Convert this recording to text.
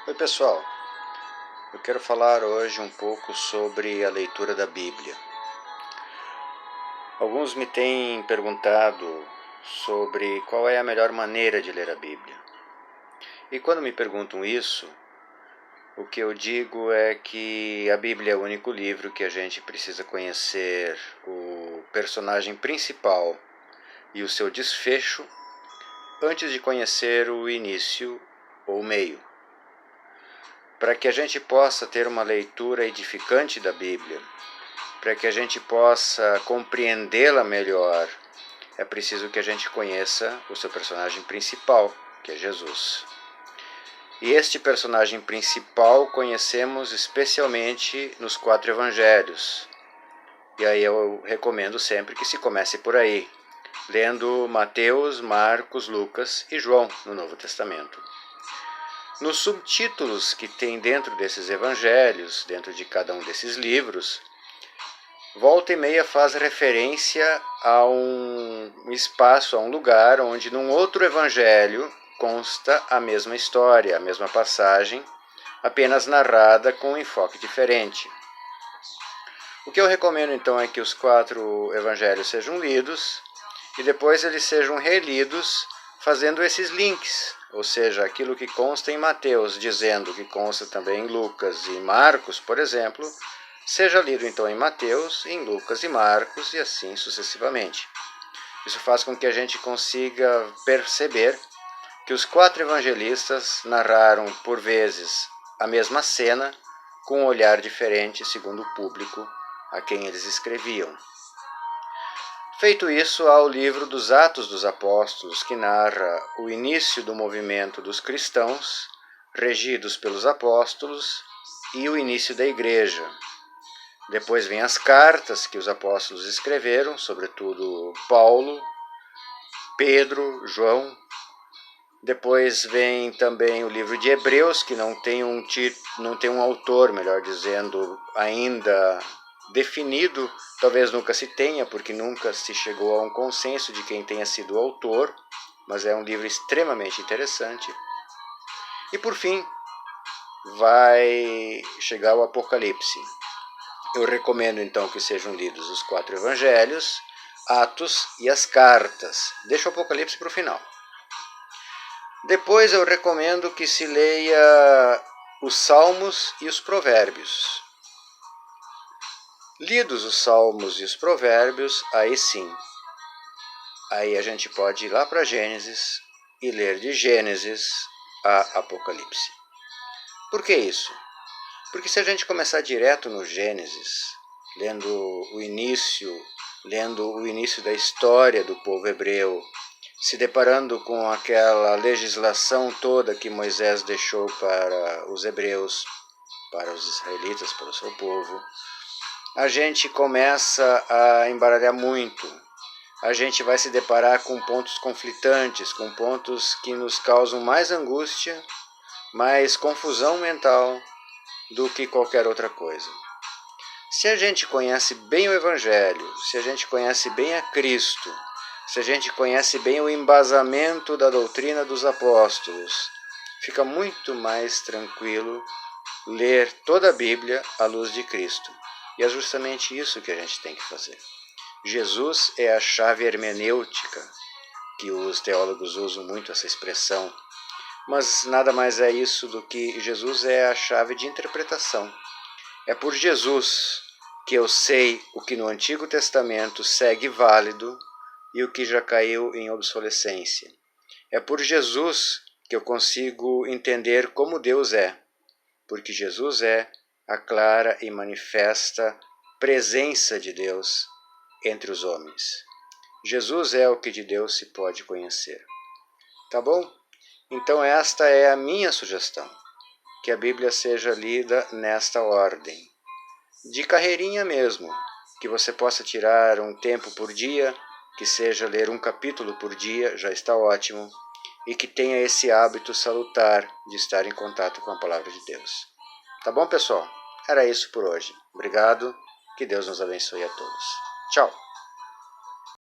Oi pessoal, eu quero falar hoje um pouco sobre a leitura da Bíblia. Alguns me têm perguntado sobre qual é a melhor maneira de ler a Bíblia. E quando me perguntam isso, o que eu digo é que a Bíblia é o único livro que a gente precisa conhecer o personagem principal e o seu desfecho antes de conhecer o início ou o meio. Para que a gente possa ter uma leitura edificante da Bíblia, para que a gente possa compreendê-la melhor, é preciso que a gente conheça o seu personagem principal, que é Jesus. E este personagem principal conhecemos especialmente nos 4 evangelhos. E aí eu recomendo sempre que se comece por aí, lendo Mateus, Marcos, Lucas e João no Novo Testamento. Nos subtítulos que tem dentro desses evangelhos, dentro de cada um desses livros, volta e meia faz referência a um espaço, a um lugar onde num outro evangelho consta a mesma história, a mesma passagem, apenas narrada com um enfoque diferente. O que eu recomendo então é que os 4 evangelhos sejam lidos e depois eles sejam relidos fazendo esses links, ou seja, aquilo que consta em Mateus, dizendo que consta também em Lucas e Marcos, por exemplo, seja lido então em Mateus, em Lucas e Marcos e assim sucessivamente. Isso faz com que a gente consiga perceber que os 4 evangelistas narraram por vezes a mesma cena com um olhar diferente segundo o público a quem eles escreviam. Feito isso, há o livro dos Atos dos Apóstolos, que narra o início do movimento dos cristãos, regidos pelos apóstolos, e o início da igreja. Depois vem as cartas que os apóstolos escreveram, sobretudo Paulo, Pedro, João. Depois vem também o livro de Hebreus, que não tem um autor, melhor dizendo, ainda definido, talvez nunca se tenha, porque nunca se chegou a um consenso de quem tenha sido o autor, mas é um livro extremamente interessante. E por fim, vai chegar o Apocalipse. Eu recomendo então que sejam lidos os 4 evangelhos, Atos e as cartas. Deixa o Apocalipse para o final. Depois eu recomendo que se leia os Salmos e os Provérbios. Lidos os Salmos e os Provérbios, aí sim. Aí a gente pode ir lá para Gênesis e ler de Gênesis a Apocalipse. Por que isso? Porque se a gente começar direto no Gênesis, lendo o início da história do povo hebreu, se deparando com aquela legislação toda que Moisés deixou para os hebreus, para os israelitas, para o seu povo, a gente começa a embaralhar muito. A gente vai se deparar com pontos conflitantes, com pontos que nos causam mais angústia, mais confusão mental do que qualquer outra coisa. Se a gente conhece bem o Evangelho, se a gente conhece bem a Cristo, se a gente conhece bem o embasamento da doutrina dos apóstolos, fica muito mais tranquilo ler toda a Bíblia à luz de Cristo. E é justamente isso que a gente tem que fazer. Jesus é a chave hermenêutica, que os teólogos usam muito essa expressão, mas nada mais é isso do que Jesus é a chave de interpretação. É por Jesus que eu sei o que no Antigo Testamento segue válido e o que já caiu em obsolescência. É por Jesus que eu consigo entender como Deus é, porque Jesus é a clara e manifesta presença de Deus entre os homens. Jesus é o que de Deus se pode conhecer. Tá bom? Então esta é a minha sugestão, que a Bíblia seja lida nesta ordem. De carreirinha mesmo, que você possa tirar um tempo por dia, que seja ler um capítulo por dia, já está ótimo, e que tenha esse hábito salutar de estar em contato com a Palavra de Deus. Tá bom, pessoal? Era isso por hoje. Obrigado, que Deus nos abençoe a todos. Tchau!